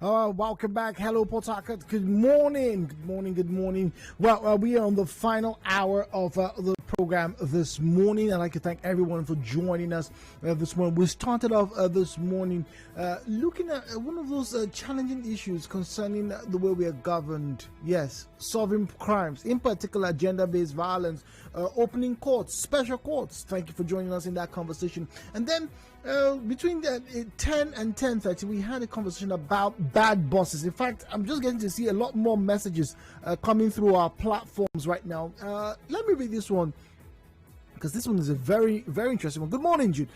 Welcome back. Hello, Port Harcourt. Good morning. Good morning. Good morning. Well, we are on the final hour of the program this morning. I'd like to thank everyone for joining us this morning. We started off this morning looking at one of those challenging issues concerning the way we are governed. Yes, solving crimes, in particular gender-based violence, opening courts, special courts. Thank you for joining us in that conversation. And then between 10 and 10:30, we had a conversation about bad bosses. In fact, I'm just getting to see a lot more messages coming through our platforms right now. Let me read this one, because this one is a very, very interesting one. Good morning, Jude.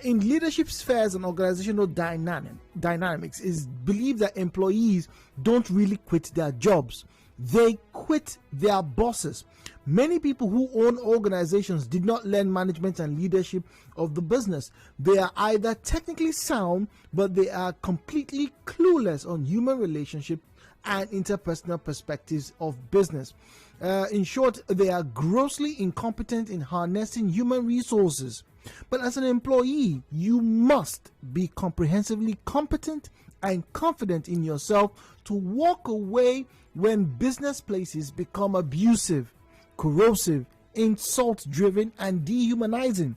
In leadership spheres and organizational dynamics, is believed that employees don't really quit their jobs. They quit their bosses. Many people who own organizations did not learn management and leadership of the business. They are either technically sound, but they are completely clueless on human relationship and interpersonal perspectives of business. In short, they are grossly incompetent in harnessing human resources. But as an employee, you must be comprehensively competent and confident in yourself to walk away when business places become abusive, corrosive, insult-driven, and dehumanizing.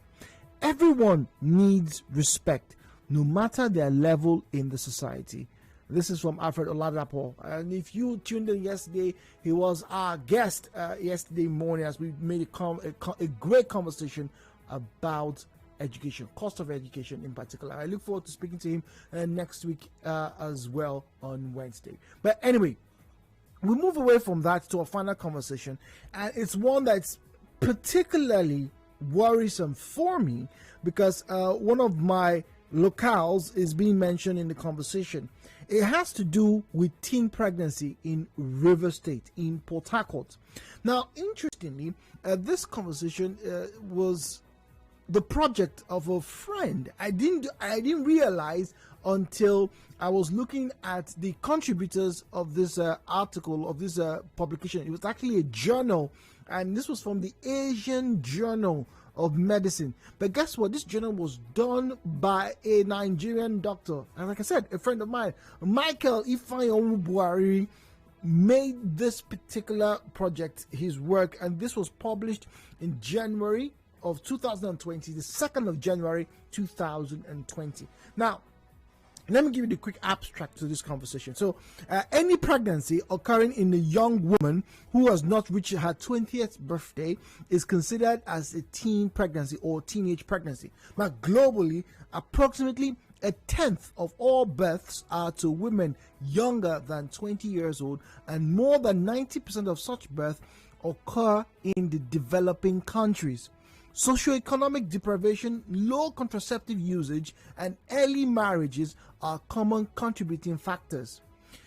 Everyone needs respect, no matter their level in the society. This is from Alfred Oladapo. And if you tuned in yesterday, he was our guest yesterday morning as we made a great conversation about education, cost of education in particular. I look forward to speaking to him next week as well on Wednesday. But anyway, we move away from that to a final conversation, and it's one that's particularly worrisome for me because one of my locales is being mentioned in the conversation. It has to do with teen pregnancy in River State, in Port Harcourt. Now, interestingly, this conversation was the project of a friend. I didn't realize until I was looking at the contributors of this article, of this publication. It was actually a journal, and this was from the Asian Journal of Medicine. But guess what? This journal was done by a Nigerian doctor, and like I said, a friend of mine, Michael Ifeanyi Buhari, made this particular project his work, and this was published in January of 2020, the 2nd of January 2020. Now, let me give you the quick abstract to this conversation. So, any pregnancy occurring in a young woman who has not reached her 20th birthday is considered as a teen pregnancy or teenage pregnancy. Now, globally, approximately a tenth of all births are to women younger than 20 years old, and more than 90% of such births occur in the developing countries. Socioeconomic deprivation, low contraceptive usage, and early marriages are common contributing factors.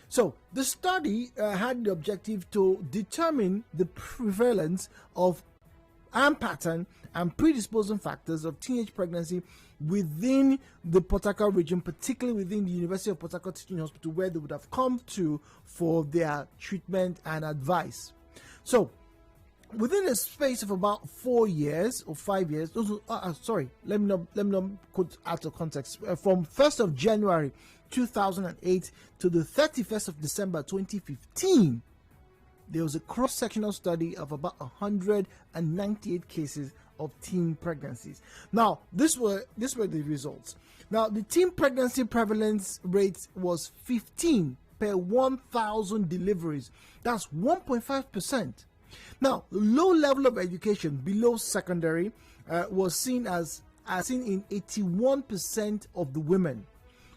So, the study had the objective to determine the prevalence of and pattern and predisposing factors of teenage pregnancy within the Port Harcourt region, particularly within the University of Port Harcourt Teaching Hospital, where they would have come to for their treatment and advice. So, within a space of about 4 years or 5 years, let me not put out of context. From 1st of January 2008 to the 31st of December 2015, there was a cross-sectional study of about 198 cases of teen pregnancies. Now, these were the results. Now, the teen pregnancy prevalence rate was 15 per 1,000 deliveries. That's 1.5%. Now, low level of education below secondary was seen in 81% of the women.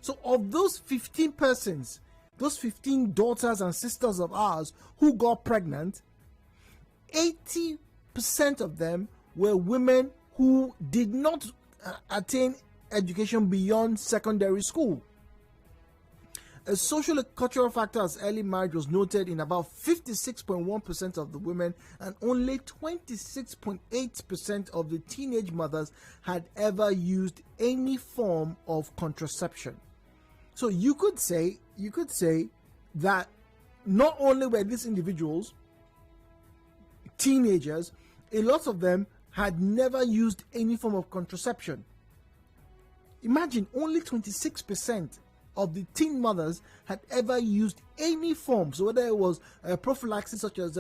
So, of those 15 persons, those 15 daughters and sisters of ours who got pregnant, 80% of them were women who did not attain education beyond secondary school. A social and cultural factor as early marriage was noted in about 56.1% of the women, and only 26.8% of the teenage mothers had ever used any form of contraception. So you could say that not only were these individuals teenagers, a lot of them had never used any form of contraception. Imagine only 26% of the teen mothers had ever used any form, so whether it was prophylaxis such as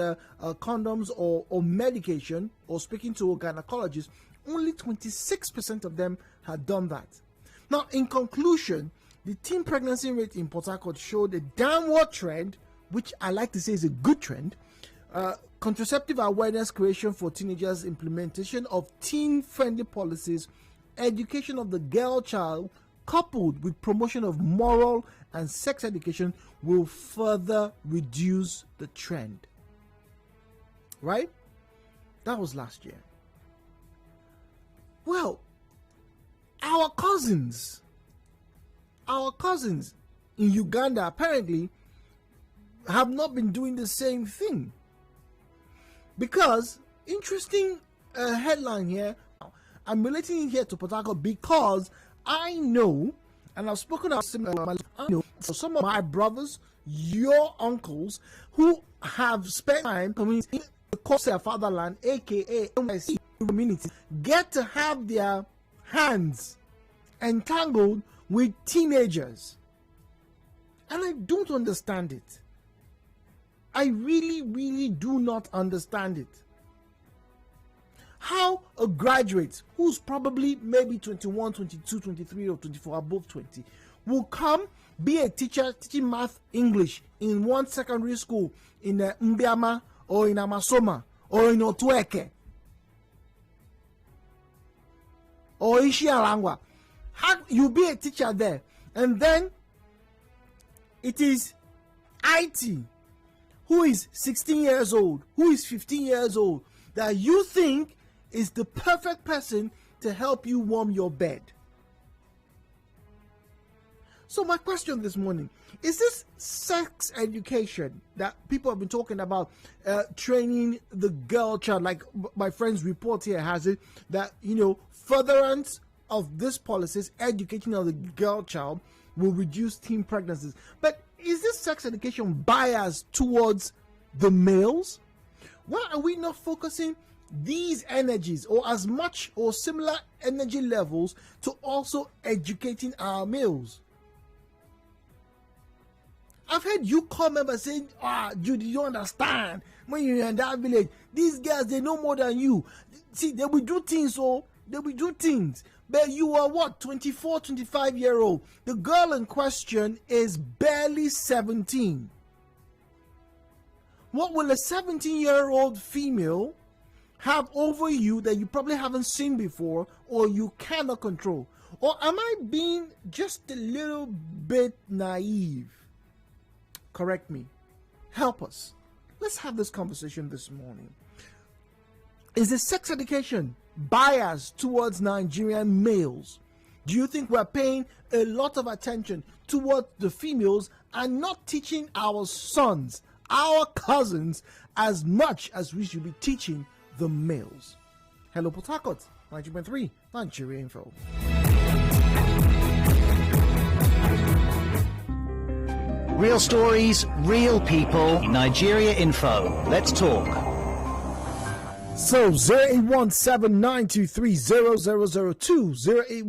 condoms or medication or speaking to a gynecologist, only 26% of them had done that. Now, in conclusion, the teen pregnancy rate in Port Harcourt showed a downward trend, which I like to say is a good trend. Contraceptive awareness creation for teenagers, implementation of teen-friendly policies, education of the girl child, coupled with promotion of moral and sex education, will further reduce the trend. Right? That was last year. Well, our cousins in Uganda apparently have not been doing the same thing. Because, interesting headline here, I'm relating it here to Port Harcourt because I know, and I've spoken about similar, I know some of my brothers, your uncles, who have spent time community across their fatherland, aka NYC community, get to have their hands entangled with teenagers. And I don't understand it. I really, really do not understand it. How a graduate who's probably maybe 21, 22, 23, or 24, above 20, will come be a teacher teaching math, English in one secondary school in Mbiama or in Amasoma or in Otueke or Ishialangwa. How you be a teacher there, and then it is IT, who is 16 years old, who is 15 years old, that you think is the perfect person to help you warm your bed. So my question this morning, is this sex education that people have been talking about, training the girl child, like my friend's report here has it, that, furtherance of this policies, educating of the girl child will reduce teen pregnancies. But is this sex education biased towards the males? Why are we not focusing these energies or as much or similar energy levels to also educating our males? I've heard you call members saying, Jude, you don't understand. When you're in that village, these girls, they know more than you. See, they will do things, But you are what, 24, 25-year-old. The girl in question is barely 17. What will a 17-year-old female have over you that you probably haven't seen before or you cannot control? Or am I being just a little bit naive? Correct me. Help us. Let's have this conversation this morning. Is the sex education biased towards Nigerian males? Do you think we're paying a lot of attention toward the females and not teaching our sons, our cousins, as much as we should be teaching the males? Hello, Port Harcourt, 90.3 Nigeria Info. Real stories, real people. Nigeria Info. Let's talk. So 0817-923-0002,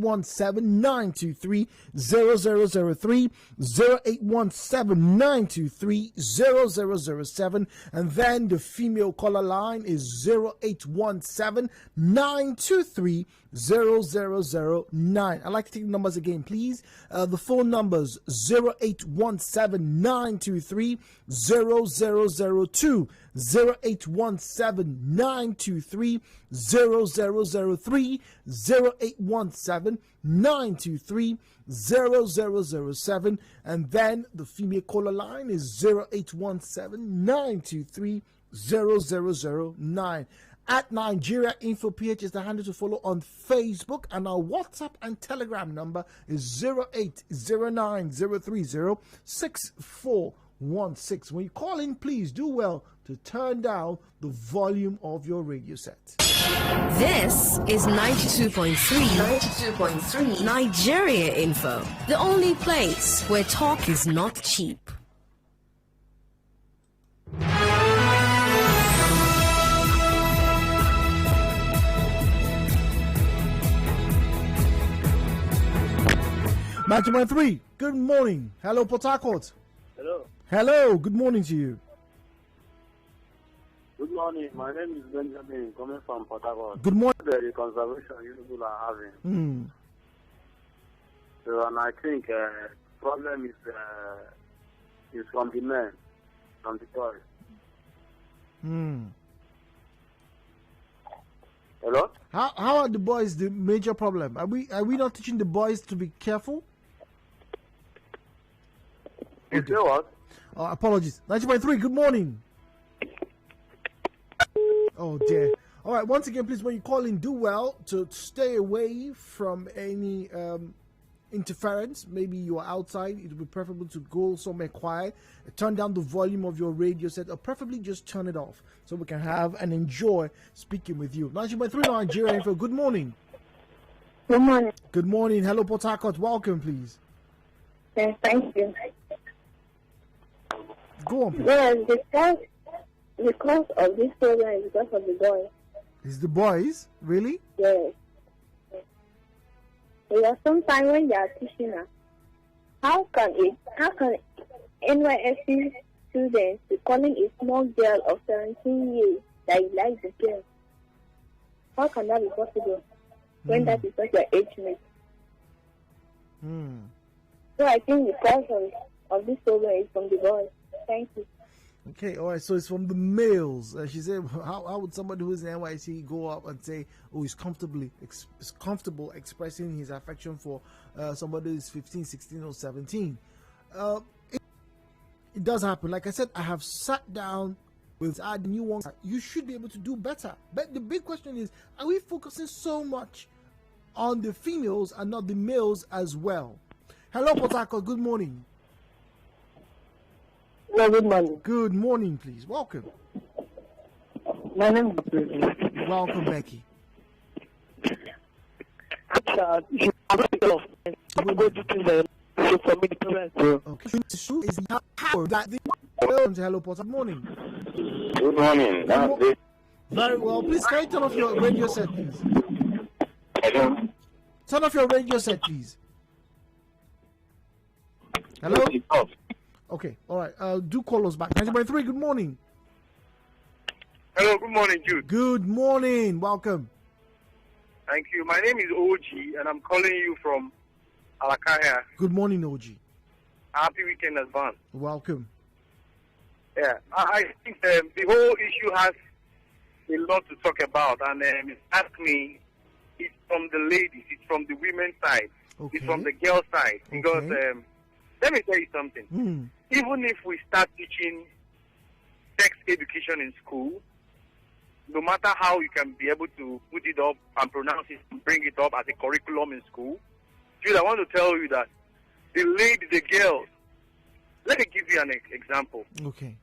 0817-923-0003, 0817-923-0007, and then the female caller line is 0817-923-0009. I'd like to take the numbers again, please. The phone numbers 0817-923-0002, 0817-923-0003, 0817-923-0007, and then the female caller line is 0817-923-0009. At Nigeria Info PH is the handle to follow on Facebook, and our WhatsApp and Telegram number is 0809-030-6416. When you call in, please do well to turn down the volume of your radio set. This is 92.3 Nigeria Info, the only place where talk is not cheap. Match number 3. Good morning. Hello, Port Harcourt. Hello. Hello, good morning to you. Good morning. My name is Benjamin, coming from Port Harcourt. Good morning. The conservation you people are having. So, and I think problem is from the men, from the boys. Hello? How are the boys the major problem? Are we not teaching the boys to be careful? You say what? Apologies. 90.3, good morning. Oh dear. All right, once again, please, when you call in, do well to stay away from any interference. Maybe you are outside. It would be preferable to go somewhere quiet. Turn down the volume of your radio set, or preferably just turn it off so we can have and enjoy speaking with you. 90.3 Nigerian Info. Good morning. Good morning. Good morning. Hello, Port Harcourt. Welcome, please. Yes, thank you. Go on, please. Yes, the cause of this program is because of the boys. Is the boys? Really? Yes. There are sometimes when they are teaching us, how can NYSC students be calling a small girl of 17 years that he likes the girl? How can that be possible when that is not your age mate? So I think the cause of this program is from the boys. Thank you. Okay, all right. So it's from the males. She said, "How would somebody who is in NYC go up and say, oh, he's comfortable expressing his affection for somebody who's 15, 16, or 17?" It does happen. Like I said, I have sat down with the new ones. You should be able to do better. But the big question is, are we focusing so much on the females and not the males as well? Hello, Port Harcourt. Good morning. Hello, good morning. Good morning, please. Welcome. My name is Becky. Welcome, Becky. Okay. Issue is how that the hello, Port. Good morning. Good morning. Very well. Please, can you turn off your radio set, please? Hello. Turn off your radio set, please. Hello? Okay, all right. Do call us back. 90.3, good morning. Hello, good morning, Jude. Good morning. Welcome. Thank you. My name is OG, and I'm calling you from Alakaya. Good morning, OG. Happy weekend advance. Welcome. Yeah, I think the whole issue has a lot to talk about, and ask me, it's from the ladies, it's from the women's side, it's from the girls' side, because let me tell you something. Even if we start teaching sex education in school, no matter how you can be able to put it up and pronounce it and bring it up as a curriculum in school, Jude, I want to tell you that the ladies, the girls, let me give you an example. Okay.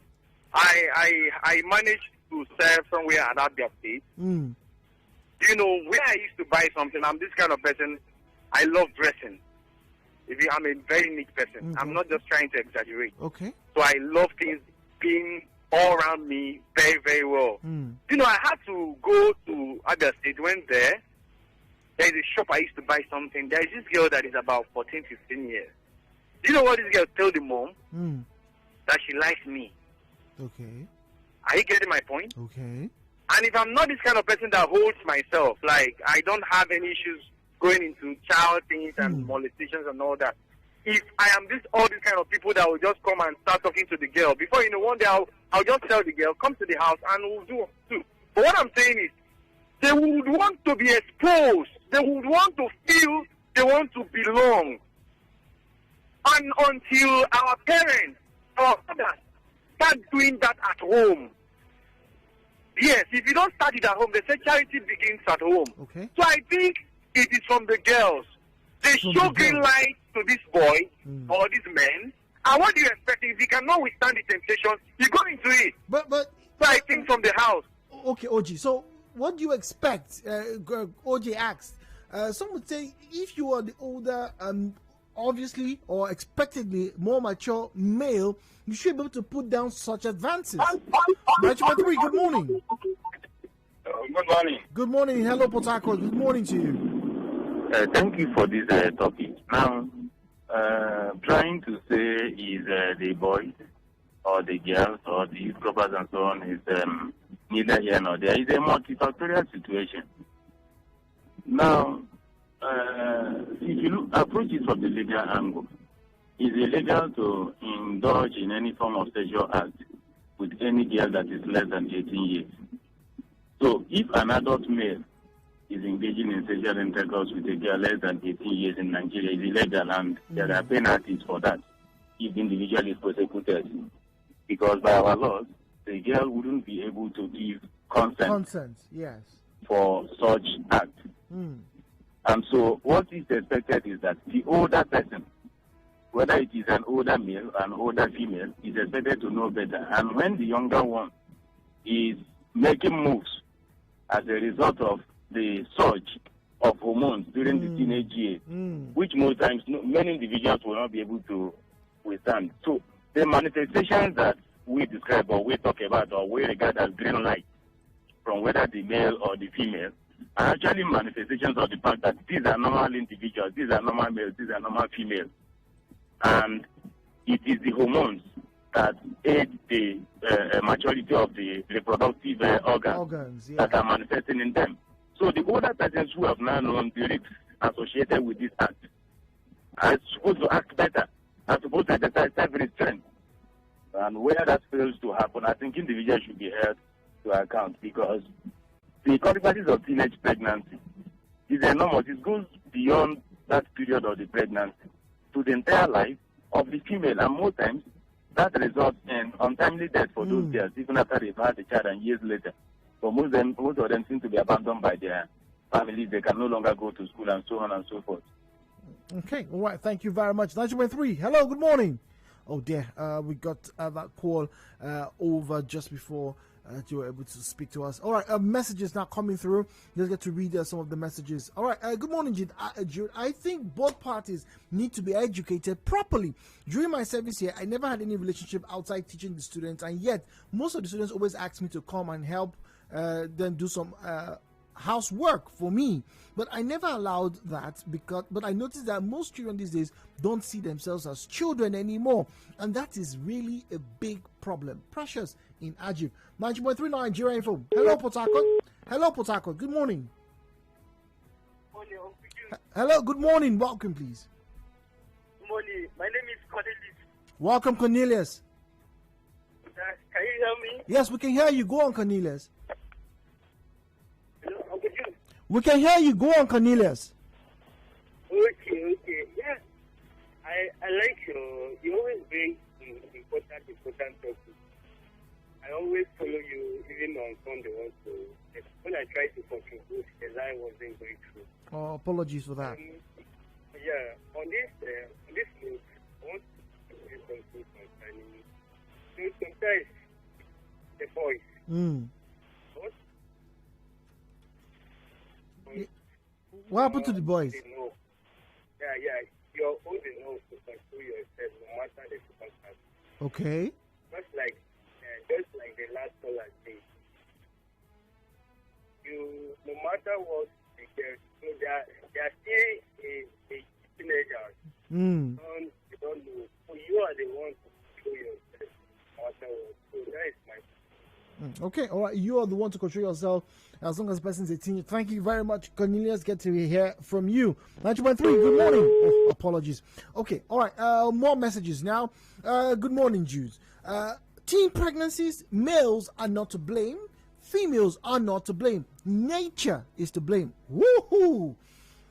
I managed to serve somewhere at Abia State. You know, where I used to buy something, I'm this kind of person, I love dressing. I'm a very neat person. I'm not just trying to exaggerate. Okay. So I love things being all around me very, very well. You know, I had to go to Abia State. Went there. There's a shop I used to buy something. There's this girl that is about 14, 15 years. Do you know what this girl told the mom? That she likes me. Okay. Are you getting my point? Okay. And if I'm not this kind of person that holds myself, like I don't have any issues going into child things and molestations and all that. If I am all these kind of people that will just come and start talking to the girl, before you know, one day I'll just tell the girl, come to the house and we'll do it too. But what I'm saying is, they would want to be exposed. They would want to feel they want to belong. And until our parents, our fathers, start doing that at home. Yes, if you don't start it at home, they say charity begins at home. Okay. So I think it is from the girls. They show green light to this boy or this man. And what do you expect? If he cannot withstand the temptation, you go into it. But so I think from the house. Okay, OG. So what do you expect? OJ asked. Some would say if you are the older, obviously or expectedly more mature male, you should be able to put down such advances. 93, good morning. Good morning. Good morning. Hello, Port Harcourt. Good morning to you. Thank you for this topic. Now, trying to say is the boys or the girls or the croppers and so on is neither here nor there. It's a multifactorial situation. Now, if you approach it from the legal angle, it's illegal to indulge in any form of sexual act with any girl that is less than 18 years. So if an adult male is engaging in sexual intercourse with a girl less than 18 years in Nigeria, it's illegal, and there are penalties for that if the individual is prosecuted. Because by our laws, the girl wouldn't be able to give consent yes, for such act. And so what is expected is that the older person, whether it is an older male or an older female, is expected to know better. And when the younger one is making moves as a result of the surge of hormones during the teenage years, which most times many individuals will not be able to withstand. So the manifestations that we describe or we talk about or we regard as green light from whether the male or the female are actually manifestations of the fact that these are normal individuals, these are normal males, these are normal females. And it is the hormones that aid the maturity of the reproductive organs that are manifesting in them. So the older persons who have now known the risks associated with this act are supposed to act better, are supposed to exercise self-restraint. And where that fails to happen, I think individuals should be held to account, because the consequences of teenage pregnancy is enormous. It goes beyond that period of the pregnancy to the entire life of the female, and most times that results in untimely death for those girls, even after they've had the child and years later. So most of them seem to be abandoned by their families. They can no longer go to school and so on and so forth. Okay, all right. Thank you very much. 9.3. Hello, good morning. Oh dear, we got that call over just before you were able to speak to us. All right, messages now coming through. Let's get to read some of the messages. All right, good morning, Jude. I think both parties need to be educated properly. During my service here, I never had any relationship outside teaching the students, and yet most of the students always ask me to come and help them do some housework for me, but I never allowed that but I noticed that most children these days don't see themselves as children anymore, and that is really a big problem. Precious in Ajib. 90.3 Nigerian info. Hello, Port Harcourt. Hello, Port Harcourt. Good morning. Hello, good morning. Welcome, please. Good morning. My name is Cornelius. Welcome, Cornelius. Can you hear me? Yes, we can hear you. Go on, Cornelius. Hello, Uncle Jude. We can hear you. Go on, Cornelius. Okay. Yeah. I like you always bring important topics. I always follow you even on Sunday also. When I tried to contribute, the line wasn't going through. Oh, apologies for that. Yeah, on this note, I want to say something concerning sometimes the boys. What happened to the boys? Yeah. You're old enough to control yourself no matter the circumstances. Okay. Just like the last caller said, no matter what they get, they are still teenagers. They don't know. So you are the one to control yourself no matter what. So that is my point. Okay, all right. You are the one to control yourself as long as the person's 18. Thank you very much, Cornelius. Get to hear from you. 90.3, good morning. Oh, apologies. Okay, all right. More messages now. Good morning, Jews. Teen pregnancies, males are not to blame. Females are not to blame. Nature is to blame. Woohoo!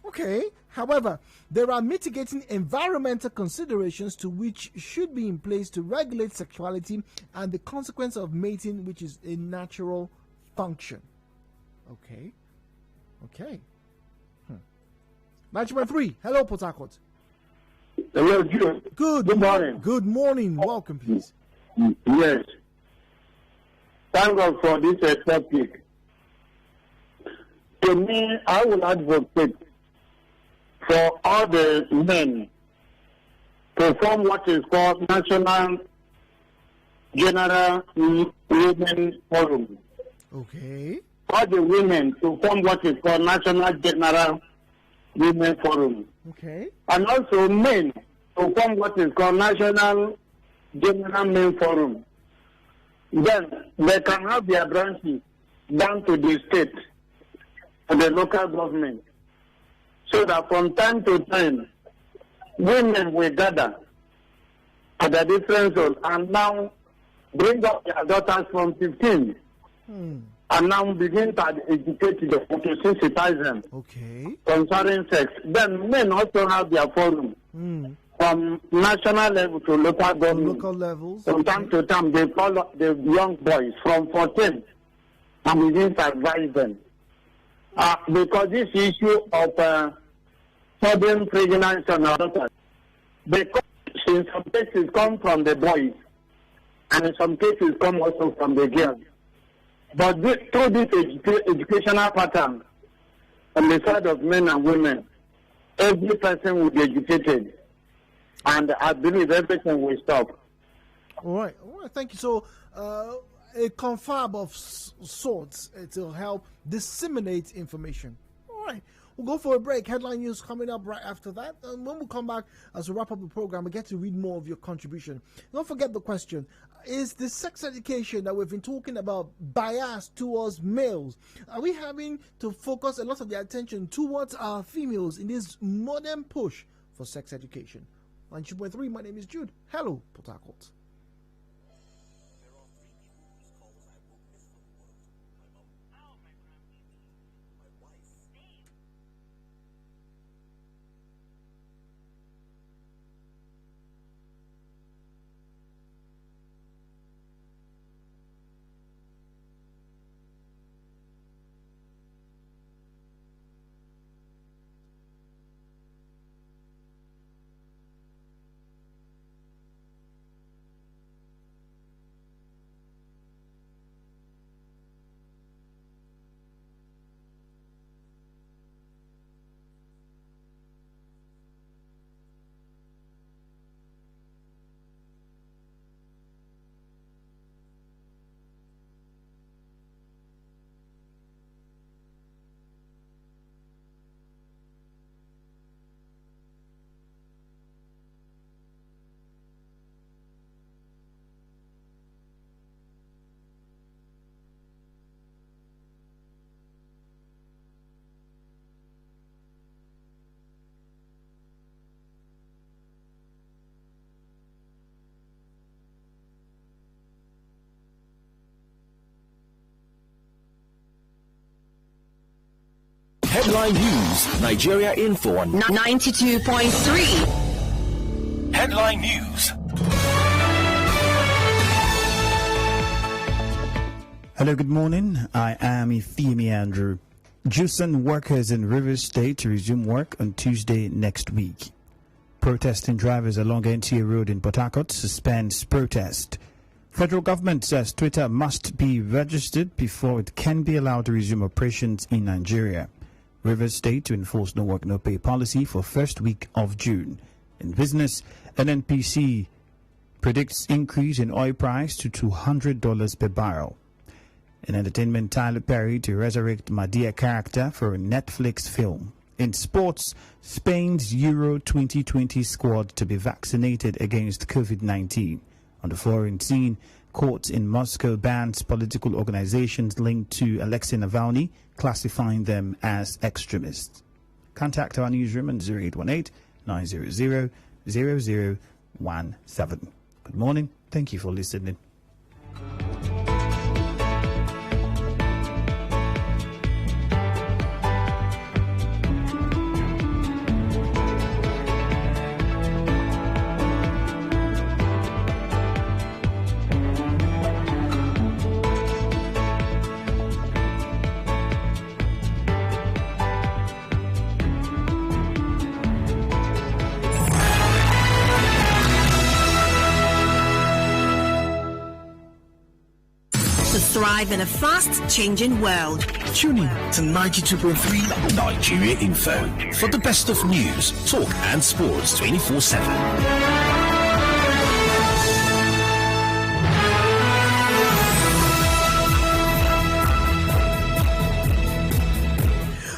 Okay. However, there are mitigating environmental considerations to which should be in place to regulate sexuality and the consequence of mating, which is a natural function. Okay. 9.3. Hello, Port Harcourt. Hello, Jude. Good morning. Good morning. Welcome, please. Yes. Thank God for this topic. To me, I will advocate for all the men to form what is called National General Women Forum. Okay. All the women to form what is called National General Women Forum. Okay. And also men to form what is called National General Main Forum. Then they can have their branches down to the state, to the local government, so that from time to time, women will gather at the different zones and now bring up their daughters from 15 and now begin to educate them, to sensitize them concerning sex. Then men also have their forum from national level to local government. Local levels. From time to time, they call up the young boys from 14 and begin to advise them. Because this issue of sudden pregnancy and daughters, because in some cases come from the boys, and in some cases come also from the girls. But through this educational pattern on the side of men and women, every person will be educated, and I believe everything will stop. All right, thank you. So, a confab of sorts to help disseminate information. All right. We'll go for a break. Headline news coming up right after that. And when we come back, as we wrap up the program, we get to read more of your contribution. Don't forget the question. Is the sex education that we've been talking about biased towards males? Are we having to focus a lot of the attention towards our females in this modern push for sex education? 92.3, my name is Jude. Hello, Port Harcourt. Headline News, Nigeria Info on 92.3. Headline News. Hello, good morning. I am Ifeimi Andrew. Jusan workers in Rivers State to resume work on Tuesday next week. Protesting drivers along NTA Road in Port Harcourt suspends protest. Federal government says Twitter must be registered before it can be allowed to resume operations in Nigeria. Rivers State to enforce no work, no pay policy for first week of June. In business, NNPC predicts increase in oil price to $200 per barrel. In entertainment, Tyler Perry to resurrect Madea character for a Netflix film. In sports, Spain's Euro 2020 squad to be vaccinated against COVID-19. On the foreign scene, courts in Moscow bans political organizations linked to Alexei Navalny, classifying them as extremists. Contact our newsroom on 0818-900-0017. Good morning. Thank you for listening. Thrive in a fast-changing world. Tune in to 92.3 Nigeria Info for the best of news, talk and sports 24/7.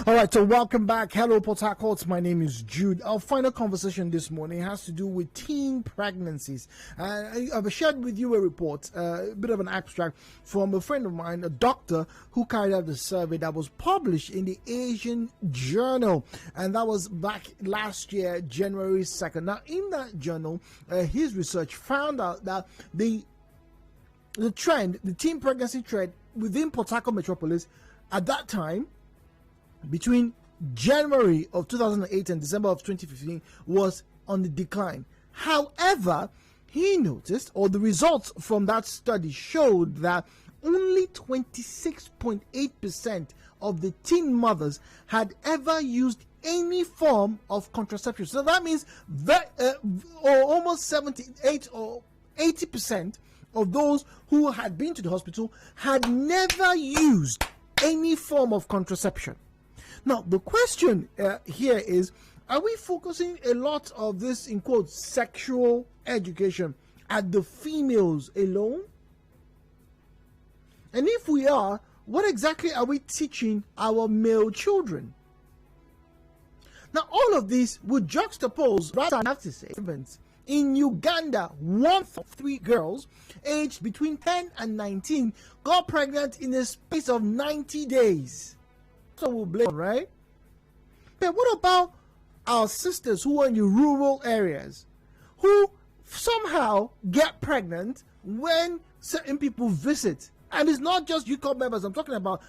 All right, so welcome back. Hello, Port Harcourt. My name is Jude. Our final conversation this morning has to do with teen pregnancies. I've shared with you a report, a bit of an abstract from a friend of mine, a doctor, who carried out the survey that was published in the Asian Journal, and that was back last year, January 2nd. Now, in that journal, his research found out that the trend, the teen pregnancy trend within Port Harcourt metropolis at that time, between January of 2008 and December of 2015, was on the decline. However, he noticed, or the results from that study showed, that only 26.8% of the teen mothers had ever used any form of contraception. So that means that almost 78 or 80% of those who had been to the hospital had never used any form of contraception. Now, the question here is, are we focusing a lot of this, in quotes, sexual education at the females alone? And if we are, what exactly are we teaching our male children? Now, all of these would juxtapose, rather than have to say, in Uganda, 1 of 3 girls aged between 10 and 19 got pregnant in a space of 90 days. So we'll blame, right? But what about our sisters who are in the rural areas, who somehow get pregnant when certain people visit? And it's not just UCOP members I'm talking about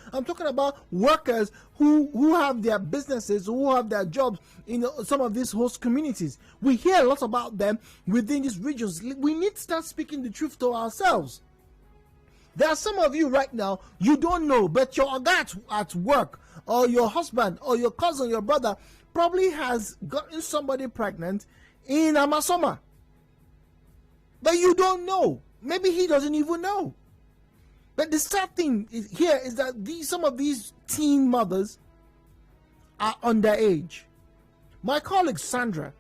workers who have their businesses, who have their jobs in some of these host communities. We hear a lot about them within these regions. We need to start speaking the truth to ourselves. There are some of you right now, you don't know, but your guy at work, or your husband, or your cousin, your brother, probably has gotten somebody pregnant in Amasoma. But you don't know. Maybe he doesn't even know. But the sad thing here is that some of these teen mothers are underage. My colleague Sandra,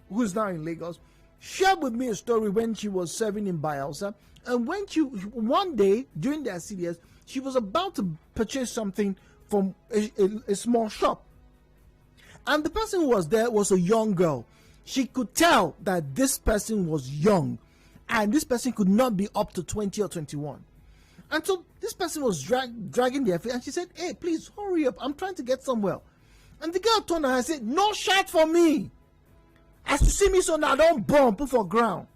who is now in Lagos, shared with me a story when she was serving in Bayelsa, and when one day during their CDS, she was about to purchase something from a small shop, and the person who was there was a young girl. She could tell that this person was young, and this person could not be up to 20 or 21. And so this person was dragging their feet, and she said, "Hey, please hurry up, I'm trying to get somewhere." And the girl turned around and said, "No shout for me. As you see me so now, don't bomb, put for ground.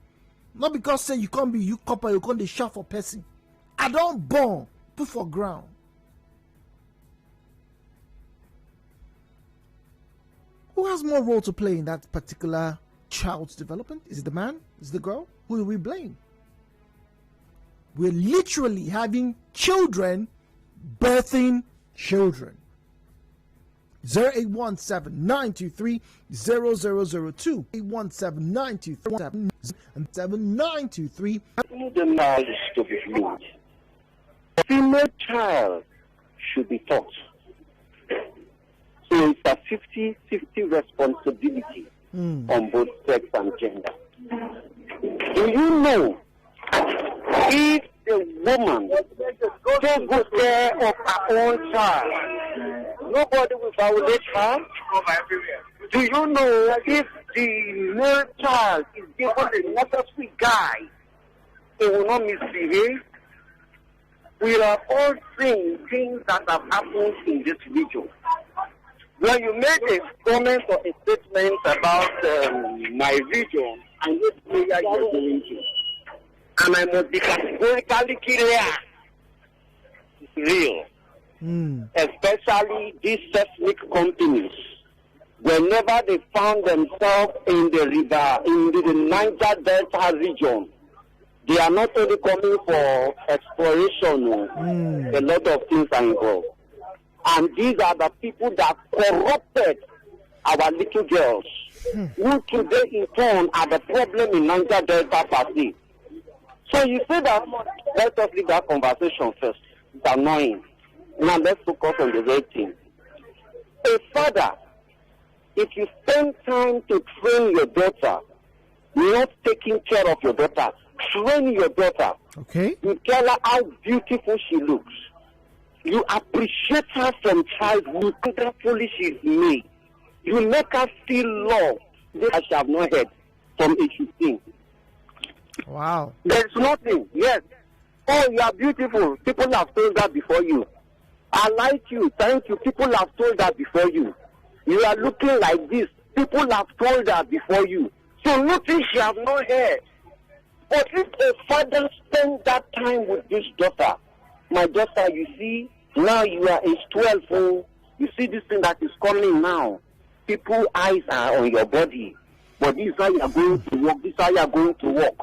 Not because say you can't be you copper, you can't be shout for person. I don't bomb, put for ground." Who has more role to play in that particular child's development? Is it the man? Is it the girl? Who do we blame? We're literally having children birthing children. 0817-923-0002. 817-923-7923. The knowledge to be fluid. The female child should be taught. So it's a 50-50 responsibility on both sex and gender. Do you know, if the woman takes good care of her own child, nobody will violate her? Do you know, if the male child is given a necessary guide, it will not misbehave? We are all seeing things that have happened in this region. When you make a comment or a statement about my region, and this area you are going to, and I must be categorically clear, it's real. Especially these seismic companies, whenever they found themselves in the river, in the Niger Delta region, they are not only coming for exploration, a lot of things are involved. And these are the people that corrupted our little girls, who today in turn are the problem in Niger Delta per se. So you say that, let us leave that conversation first. It's annoying. Now let's focus on the right thing. A father, if you spend time to train your daughter, not taking care of your daughter, train your daughter. Okay. You tell her how beautiful she looks. You appreciate her from childhood, how foolish is me. You make her feel loved. I shall have not heard from age 15. Wow. There's nothing. Yes. Oh, you are beautiful. People have told that before you. I like you. Thank you. People have told that before you. You are looking like this. People have told that before you. So nothing she have not heard. But if a father spend that time with this daughter, my daughter, you see, now you are age 12. Oh, you see this thing that is coming now. People's eyes are on your body. But this is how you are going to work. This is how you are going to work.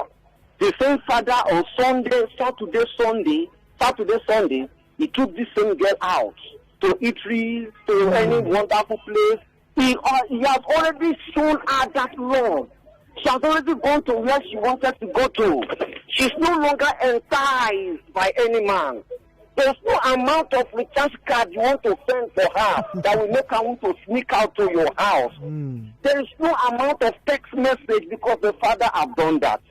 The same father on Saturday, Sunday, he took this same girl out to eateries, to any wonderful place. He has already shown her that love. She has already gone to where she wanted to go to. She's no longer enticed by any man. There's no amount of recharge card you want to send for her that will make her want to sneak out to your house. There is no amount of text message because the father have done that.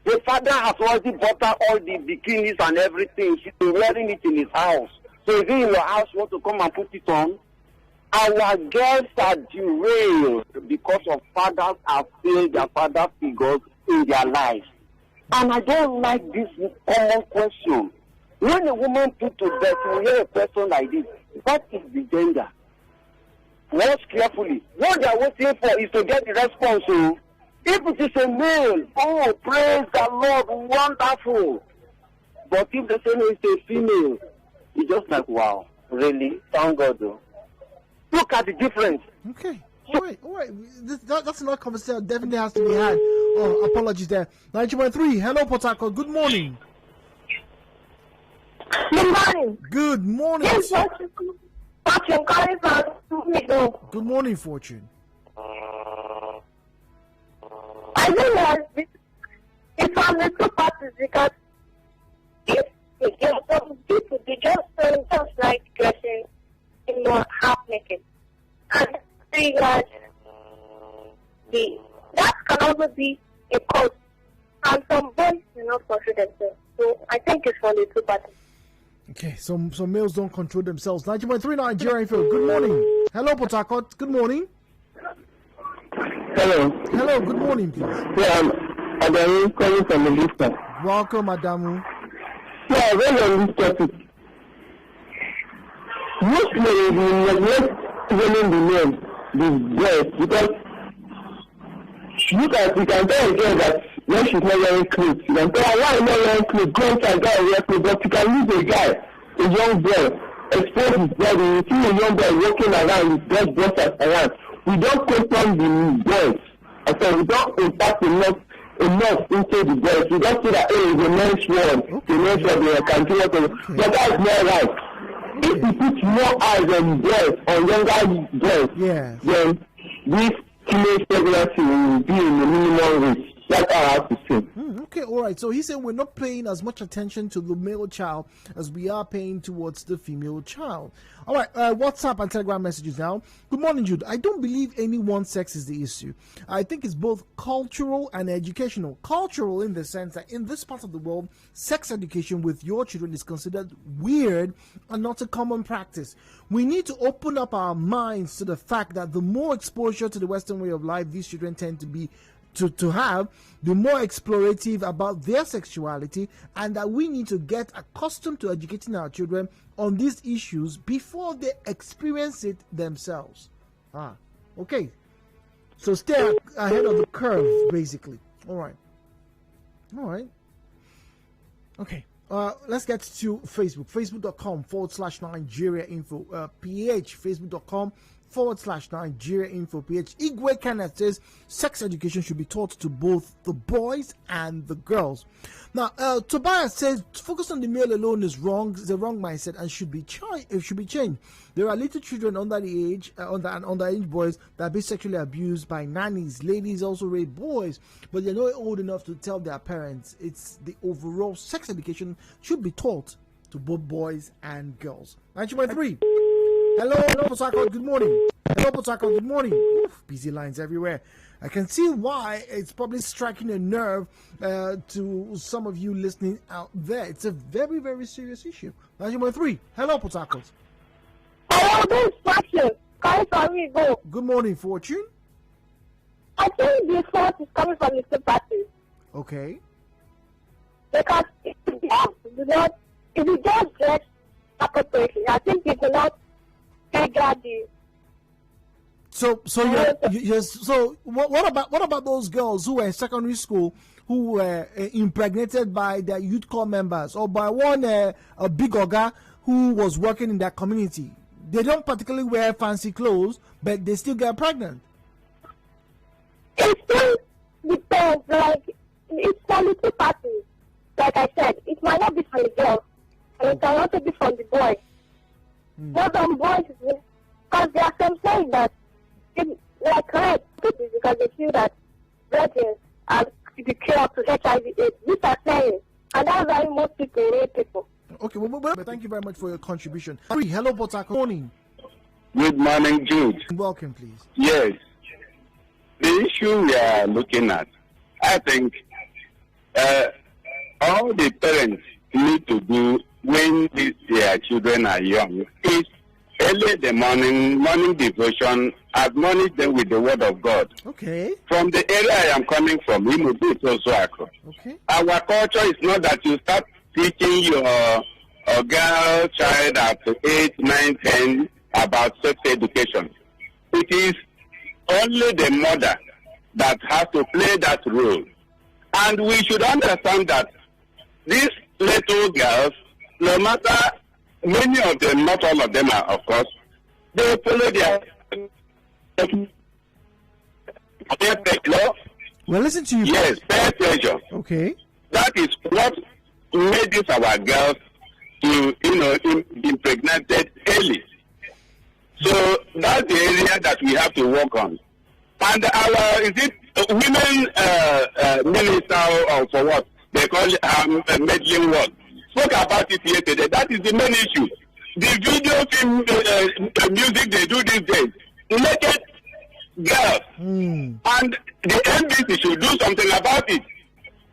The father has already bought her all the bikinis and everything. She's been wearing it in his house. So if you in your house want to come and put it on, our girls are derailed because of fathers have failed their father figures in their lives. And I don't like this common question. When a woman put to death, you hear a person like this. What is the gender? Watch carefully. What they are waiting for is to get the response. So, if it is a male, oh, praise the Lord, wonderful. But if the same is a female, it's just like, wow, really? Thank God, though. Look at the difference. Okay. All right. That's another conversation that definitely has to be had. Oh, apologies there. 9.3. Hello, Port Harcourt. Good morning. Good morning. Good morning. Yes, Fortune calling from Good morning, Fortune. I think that it's on the two parties because if some people they just like dressing in more half naked. And I think that that can also be a cause. And some boys do not control themselves. So I think it's for the two parties. Okay, so males don't control themselves. 90.3 Nigerian Field. Good morning. Hello, Port Harcourt. Good morning. Hello. Hello, good morning, please. Yeah, I'm Adamu calling from the distance. Welcome, Adamu. Yeah, very on this topic. Most men will neglect women the men, the girls, because you can tell a girl that when she's not wearing clothes, you can tell her why not wearing clothes, go inside, go and wear clothes, but you can use a guy, a young boy, expose his body, you see a young boy walking around with dead busters around. We don't question the boys. I said we don't impact enough into the boys. We don't say that, hey, it's a men's world, the men's world, they can do whatever. But that's not right. If we put more eyes on boys, on younger boys, then this teenage pregnancy will be in the minimum rate. That's all I have to say. Okay, all right. So he said we're not paying as much attention to the male child as we are paying towards the female child. All right, WhatsApp and Telegram messages now. Good morning, Jude. I don't believe any one sex is the issue. I think it's both cultural and educational. Cultural in the sense that in this part of the world, sex education with your children is considered weird and not a common practice. We need to open up our minds to the fact that the more exposure to the Western way of life these children tend to be to have, the more explorative about their sexuality, and that we need to get accustomed to educating our children on these issues before they experience it themselves. Okay. So stay ahead of the curve, basically. All right. Okay. Let's get to Facebook. Facebook.com/Nigeria Info PH. Facebook.com/Nigeria Info PH. Igwe Kenneth says sex education should be taught to both the boys and the girls. Now, Tobias says focus on the male alone is wrong. It's a wrong mindset and should be changed. There are little children under the age, underage boys that are being sexually abused by nannies. Ladies also rape boys, but they're not old enough to tell their parents. It's the overall sex education should be taught to both boys and girls. 9.3. Hello, Osaka. Good morning. Hello, Port Harcourt. Good morning. Oof, busy lines everywhere. I can see why it's probably striking a nerve to some of you listening out there. It's a very, very serious issue. 9.3. Hello, Port Harcourt. Hello, this is Fortune. Calling from Igbo. Good morning, Fortune. I think the fault is coming from the two parties. Okay. Because if you just dress appropriately, I think you will not figure the. So yes. So what about those girls who were in secondary school who were impregnated by their youth corps members or by one a big oga who was working in their community? They don't particularly wear fancy clothes, but they still get pregnant. It still depends. Like it's from the two parties. Like I said, it might not be from the girl, and it can also be from the boy. Not from boys, because there are some saying that, like right, because they feel that virgins are the cure to HIV/AIDS. These are saying, and that's why most people rape people. Okay, well, thank you very much for your contribution. Hello, Port Harcourt. Morning. Good morning, Jude. Welcome, please. Yes. The issue we are looking at, I think all the parents need to do when their children are young is early the morning devotion, admonish them with the word of God. Okay. From the area I am coming from, it's also across. Okay. Our culture is not that you start teaching your girl child at 8, 9, 10 about sex education. It is only the mother that has to play that role. And we should understand that these little girls, no matter, many of them, not all of them are, of course, they follow their pleasure. Well, listen to you. Yes, their pleasure. Okay. That is what made this our girls to, impregnated early. So that's the area that we have to work on. And women minister or for what they call meddling work spoke about it yesterday. That is the main issue. The video film music they do these days, naked girls, and the NBC should do something about it.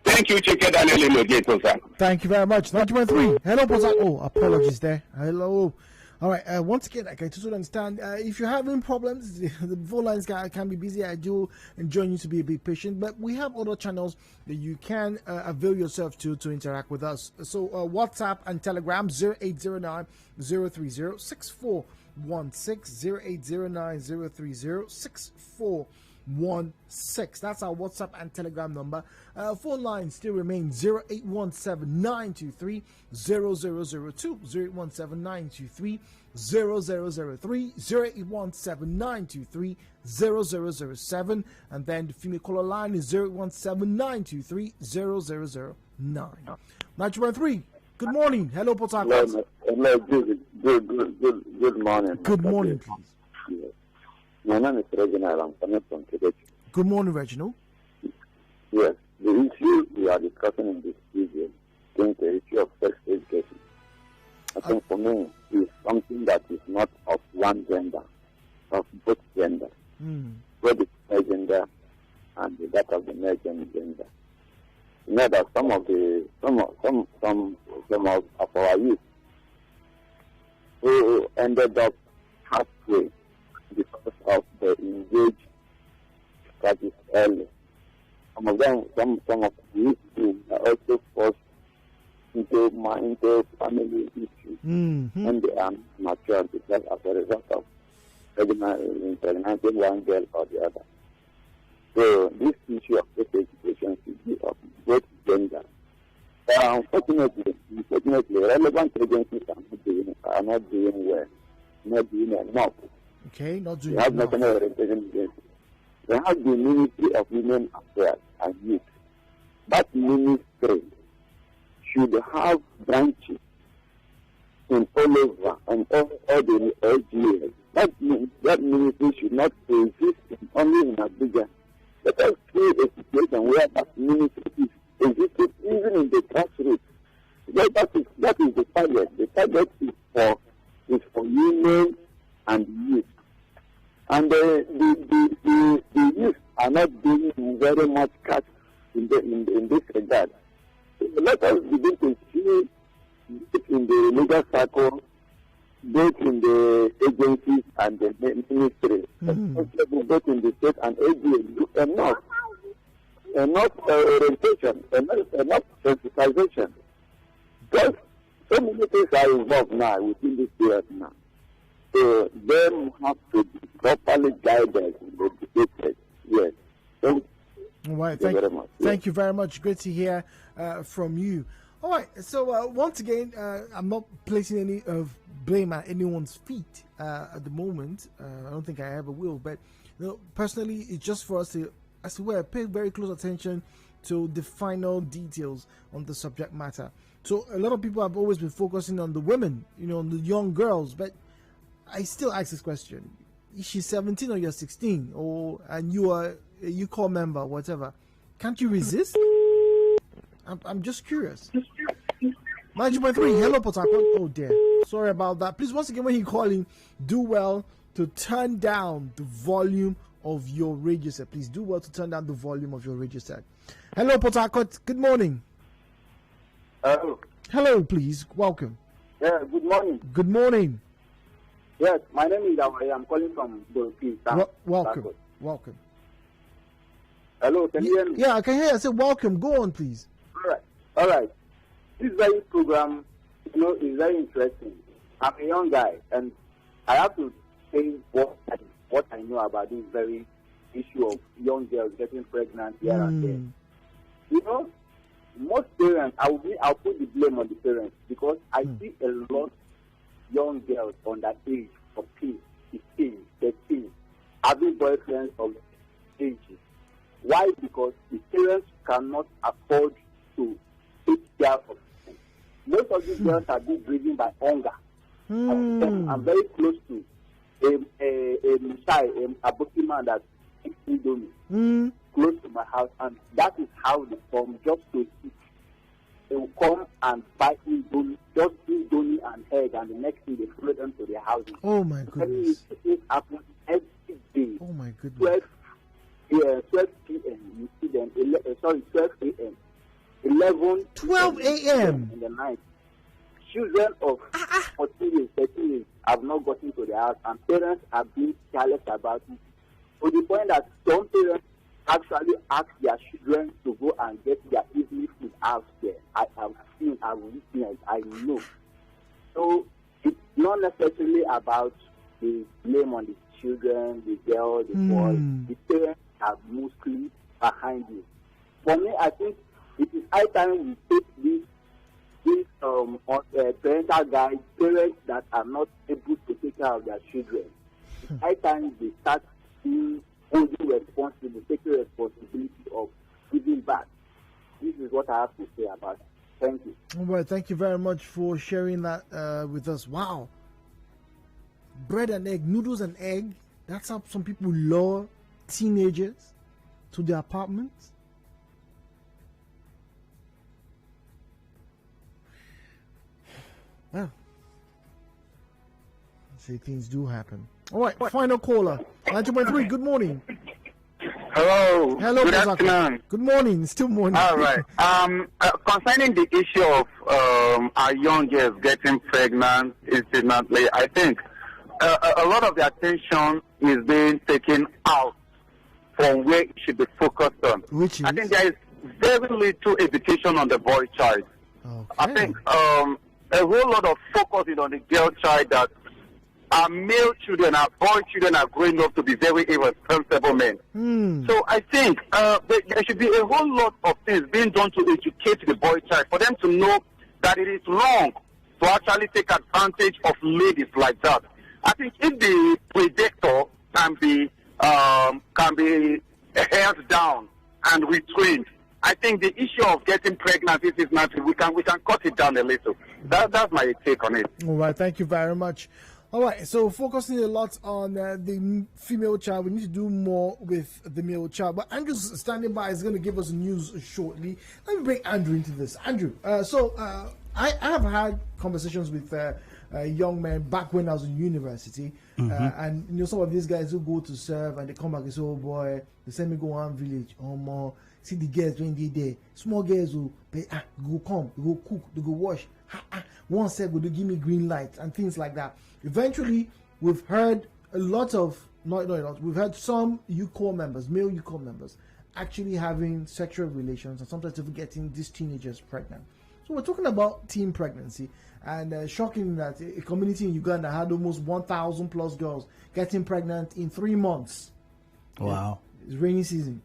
Thank you, Chike Daniel Imogeto, sir. Thank you very much. 9.3. Hello, Port Harcourt. Oh, apologies there. Hello. All right. Once again, I can totally understand. If you're having problems, the phone lines can be busy. I do enjoy you to be a bit patient, but we have other channels that you can avail yourself to interact with us. So WhatsApp and Telegram 0809 030 6416 0809 030 6416. That's our WhatsApp and Telegram number. Phone lines still remain 0817 923 0002, 0817 923 0003, 0817 923 0007, and then the female caller line is 0817 923 0009. 923. Good morning. Hello, Port Harcourt. Hello, good morning. Good morning, please. Yes. My name is Reginald. I'm coming from Quebec. Good morning, Reginald. Yes, the issue we are discussing in this video is the issue of sex education. I think for me, it's something that is not of one gender, of both genders. Both the female gender and that of the male gender. You know that some of our youth who ended up halfway because of the engaged practice early. Some of the youth are also forced into family issues when they are mature because as a result of impregnating one girl or the other. So this issue of sex education should be of both genders. Unfortunately, relevant agencies are not doing well, not doing enough. Okay, not doing we have enough. national representation. We have the Ministry of Women Affairs and Youth. That ministry should have branches in all over and all the LGAs. That ministry should not exist only in Abuja. Let us create a situation where that ministry is existed even in the grassroots. That is the target. The target is for women and youth. And the youth are not doing very much cut in this regard. Let us begin to see in the legal circle, both in the agencies and the ministry, both in the state and AGA, do enough orientation, enough sensitization. Because so many things are involved now within this period now. So they have to be properly guided and educated. Yes. Thank All right. you very much. Thank you very much. Great to hear from you. All right. So once again, I'm not placing any blame at anyone's feet at the moment. I don't think I ever will. But personally, it's just for us to, as well, pay very close attention to the final details on the subject matter. So a lot of people have always been focusing on the women, on the young girls. But I still ask this question: is she 17 or you're 16, and you are a UCOR member, whatever? Can't you resist? I'm just curious. 90.3, hello, Port Harcourt. Oh dear, sorry about that. Please, once again, when you're calling, do well to turn down the volume of your radio set. Please do well to turn down the volume of your radio set. Hello, Port Harcourt. Good morning. Hello, please. Welcome. Yeah, good morning. Good morning. Yes, my name is Awaye. I'm calling from Burkina. Welcome. Welcome. Hello, can you hear me? Yeah, I can hear you. I said welcome. Go on, please. All right. This very program, is very interesting. I'm a young guy, and I have to say what I know about this very issue of young girls getting pregnant here and there. Most parents, I'll put the blame on the parents, because I see a lot of young girls on that age, 14, 15, 13, having boyfriends of ages. Why? Because the parents cannot afford to take care of them. Most of these girls are being driven by hunger. I'm very close to a booking man that eats Indomie close to my house, and that is how they come just to eat. They will come and buy Indomie, just Indomie and egg, and the next thing they follow them to their houses. Oh my goodness! It happens every day. Oh my goodness! 12 p.m. You see them. 12 a.m. 12 a.m. in the night. Children of 14 years, 13 years have not gotten to their house, and parents are being careless about it. To the point that some parents actually ask their children to go and get their evening food out there. I have seen, I've witnessed, I know. So it's not necessarily about the blame on the children, the girl, the boy. The parents are mostly behind it. For me, I think it is high time we take these parental guides, parents that are not able to take care of their children. It's high time they start being holding responsibility, taking responsibility of giving back. This is what I have to say about it. Thank you. All right, thank you very much for sharing that with us. Wow. Bread and egg, noodles and egg. That's how some people lure teenagers to their apartments. Well, say things do happen. All right, final caller. 90.3, good morning. Hello. Hello, good afternoon. Good morning. Still morning. All right. Concerning the issue of our young girls getting pregnant incidentally, I think a lot of the attention is being taken out from where it should be focused on. Which is? I think there is very little education on the boy child. Okay. I think a whole lot of focus is on the girl child, that our male children, our boy children are growing up to be very irresponsible men. So I think there should be a whole lot of things being done to educate the boy child, for them to know that it is wrong to actually take advantage of ladies like that. I think if the predator can be held down and restrained, I think the issue of getting pregnant is not, we can cut it down a little. That's my take on it. All right, thank you very much. All right, so focusing a lot on the female child, we need to do more with the male child. But Andrew's standing by, is going to give us news shortly. Let me bring Andrew into this. Andrew, I have had conversations with young men back when I was in university. And you know, some of these guys who go to serve and they come back and say, oh boy, they send me go one village, more. See the girls when they there, small girls who go come, they go cook, they go wash. One said, go to give me green light and things like that. Eventually, we've heard a lot of, we've heard some UCO members, male UCO members, actually having sexual relations and sometimes even getting these teenagers pregnant. So we're talking about teen pregnancy, and shocking that a community in Uganda had almost 1,000 plus girls getting pregnant in 3 months. Wow. It's rainy season.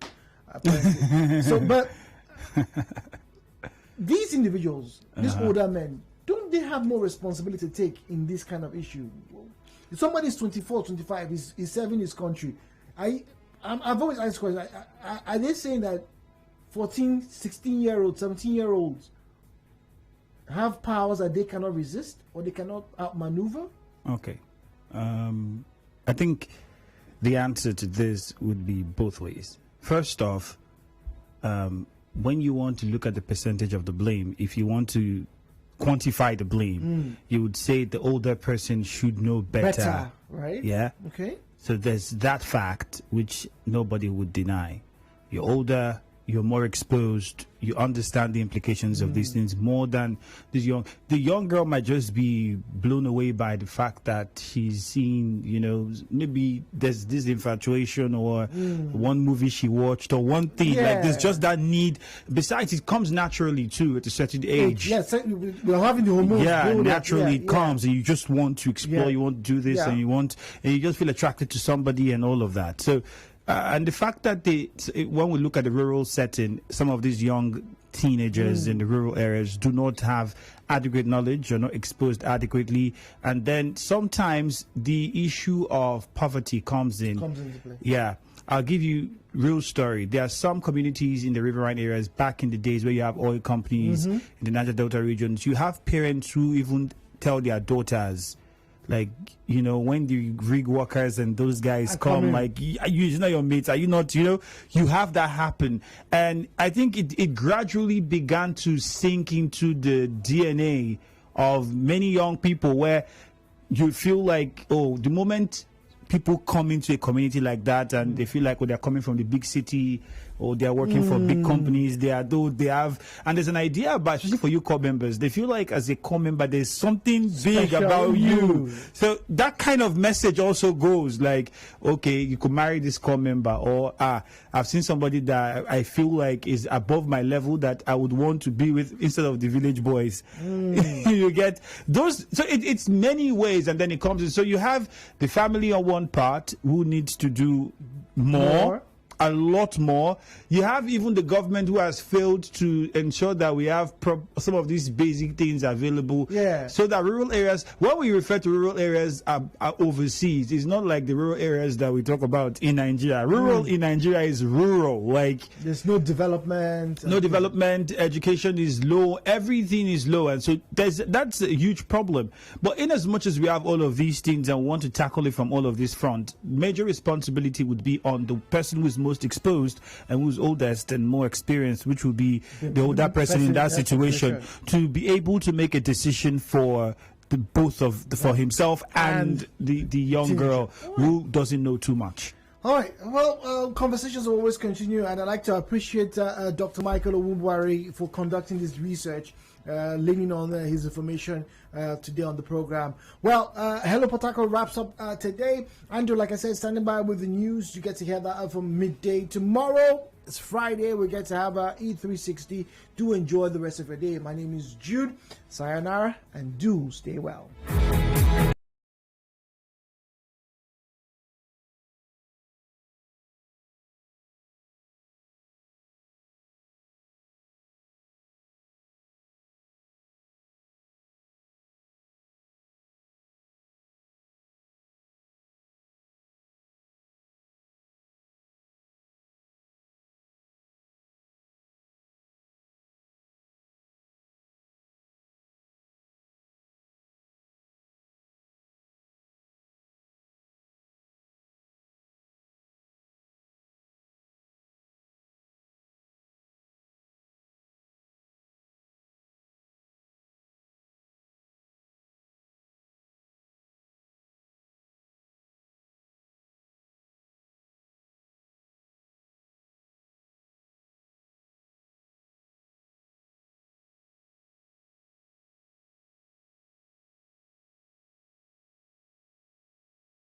So, but these individuals, these older men, don't they have more responsibility to take in this kind of issue? If somebody's 24, 25, he's serving his country, I've always asked questions. Are they saying that 14, 16-year-olds, 17-year-olds have powers that they cannot resist or they cannot outmaneuver? Okay. I think the answer to this would be both ways. First off, when you want to look at the percentage of the blame, if you want to quantify the blame, you would say the older person should know better. Right? Yeah. Okay. So there's that fact which nobody would deny. You're older, you're more exposed, you understand the implications of these things more than this young. The young girl might just be blown away by the fact that she's seen, you know, maybe there's this infatuation or one movie she watched or one thing. Like there's just that need. Besides, it comes naturally too at a certain age. Yes, we're having the hormones. Yeah, naturally it comes, and you just want to explore, you want to do this, and you just feel attracted to somebody and all of that. So. And the fact that when we look at the rural setting, some of these young teenagers in the rural areas do not have adequate knowledge or not exposed adequately, and then sometimes the issue of poverty comes into play. Yeah, I'll give you real story. There are some communities in the riverine areas back in the days where you have oil companies in the Niger Delta regions. You have parents who even tell their daughters, like, you know, when the rig workers and those guys come, like, you're not your mates, are you not, you know, you have that happen. And I think it gradually began to sink into the DNA of many young people, where you feel like, oh, the moment people come into a community like that and they feel like, oh, they're coming from the big city or they're working for big companies, they have, and there's an idea about, especially for you core members, they feel like as a core member there's something big about you. So that kind of message also goes like, okay, you could marry this core member, or I've seen somebody that I feel like is above my level that I would want to be with instead of the village boys. You get those. So it's many ways, and then it comes in. So you have the family on one part who needs to do more. A lot more. You have even the government who has failed to ensure that we have some of these basic things available. So that rural areas, when we refer to rural areas are overseas, it's not like the rural areas that we talk about in Nigeria. Rural in Nigeria is rural. Like there's no development. No development. Education is low. Everything is low, and so that's a huge problem. But in as much as we have all of these things and want to tackle it from all of this front, major responsibility would be on the person who is most exposed and who's oldest and more experienced, which will be the older person in that situation, to be able to make a decision for for himself and the young girl who doesn't know too much. All right. Well, conversations will always continue, and I'd like to appreciate Dr. Michael Owubuari for conducting this research, leaning on his information today on the program. Well, Hello Port Harcourt wraps up today. Andrew, like I said, standing by with the news. You get to hear that from midday. Tomorrow, it's Friday. We get to have E360. Do enjoy the rest of your day. My name is Jude. Sayonara, and do stay well.